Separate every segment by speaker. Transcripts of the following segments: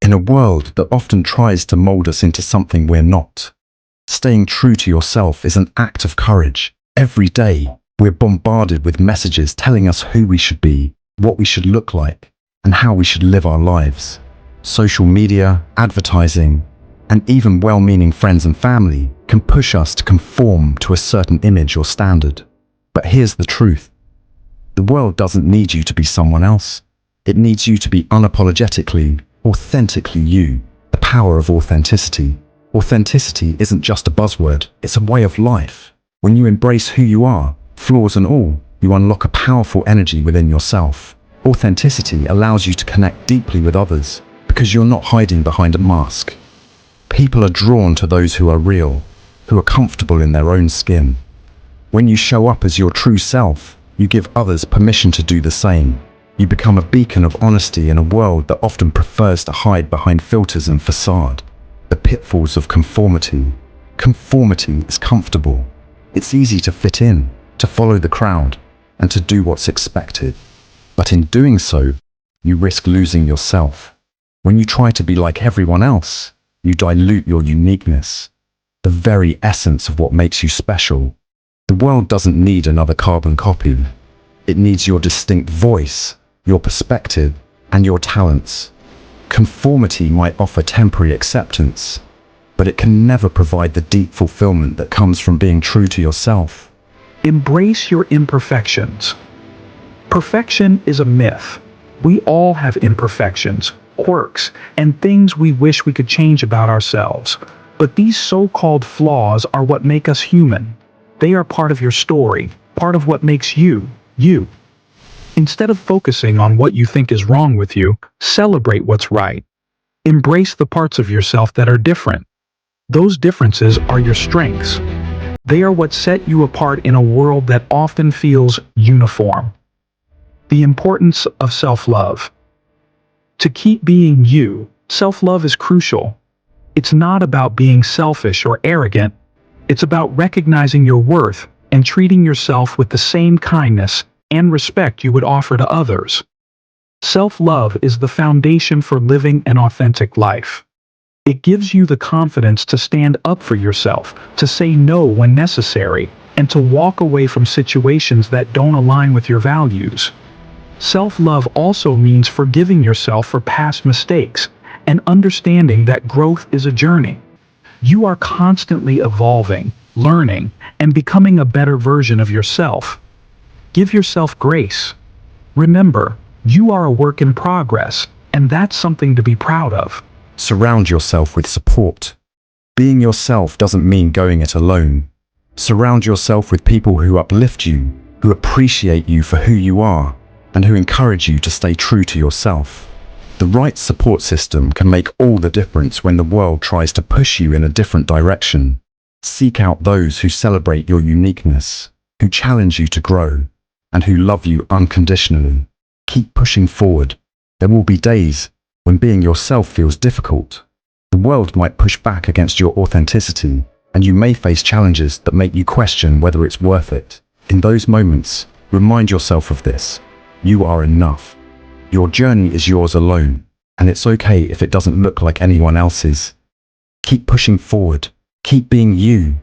Speaker 1: In a world that often tries to mold us into something we're not, staying true to yourself is an act of courage. Every day, we're bombarded with messages telling us who we should be, what we should look like, and how we should live our lives. Social media, advertising, and even well-meaning friends and family can push us to conform to a certain image or standard. But here's the truth. The world doesn't need you to be someone else. It needs you to be unapologetically, authentically you. The power of authenticity. Authenticity isn't just a buzzword, it's a way of life. When you embrace who you are, flaws and all, you unlock a powerful energy within yourself. Authenticity allows you to connect deeply with others because you're not hiding behind a mask. People are drawn to those who are real, who are comfortable in their own skin. When you show up as your true self, you give others permission to do the same. You become a beacon of honesty in a world that often prefers to hide behind filters and facade. The pitfalls of conformity. Conformity is comfortable. It's easy to fit in, to follow the crowd, and to do what's expected. But in doing so, you risk losing yourself. When you try to be like everyone else, you dilute your uniqueness, the very essence of what makes you special. The world doesn't need another carbon copy. It needs your distinct voice, your perspective, and your talents. Conformity might offer temporary acceptance, but it can never provide the deep fulfillment that comes from being true to yourself.
Speaker 2: Embrace your imperfections. Perfection is a myth. We all have imperfections, quirks, and things we wish we could change about ourselves. But these so-called flaws are what make us human. They are part of your story, part of what makes you, you. Instead of focusing on what you think is wrong with you, celebrate what's right. Embrace the parts of yourself that are different. Those differences are your strengths. They are what set you apart in a world that often feels uniform. The importance of self-love. To keep being you, self-love is crucial. It's not about being selfish or arrogant. It's about recognizing your worth and treating yourself with the same kindness and respect you would offer to others. Self-love is the foundation for living an authentic life. It gives you the confidence to stand up for yourself, to say no when necessary, and to walk away from situations that don't align with your values. Self-love also means forgiving yourself for past mistakes and understanding that growth is a journey. You are constantly evolving, learning, and becoming a better version of yourself. Give yourself grace. Remember, you are a work in progress, and that's something to be proud of.
Speaker 1: Surround yourself with support. Being yourself doesn't mean going it alone. Surround yourself with people who uplift you, who appreciate you for who you are, and who encourage you to stay true to yourself. The right support system can make all the difference when the world tries to push you in a different direction. Seek out those who celebrate your uniqueness, who challenge you to grow, and who love you unconditionally. Keep pushing forward. There will be days when being yourself feels difficult. The world might push back against your authenticity, and you may face challenges that make you question whether it's worth it. In those moments, remind yourself of this. You are enough. Your journey is yours alone, and it's okay if it doesn't look like anyone else's. Keep pushing forward. Keep being you,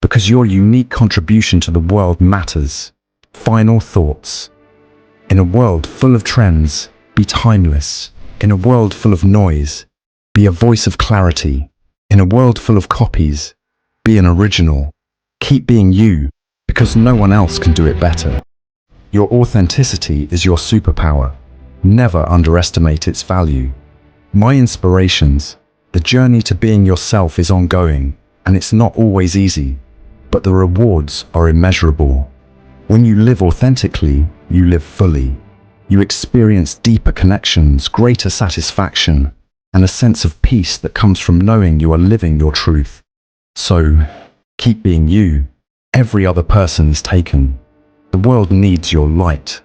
Speaker 1: because your unique contribution to the world matters. Final thoughts. In a world full of trends, be timeless. In a world full of noise, be a voice of clarity. In a world full of copies, be an original. Keep being you, because no one else can do it better. Your authenticity is your superpower. Never underestimate its value. My inspirations. The journey to being yourself is ongoing, and it's not always easy, but the rewards are immeasurable. When you live authentically, you live fully. You experience deeper connections, greater satisfaction, and a sense of peace that comes from knowing you are living your truth. So, keep being you. Every other person is taken. The world needs your light.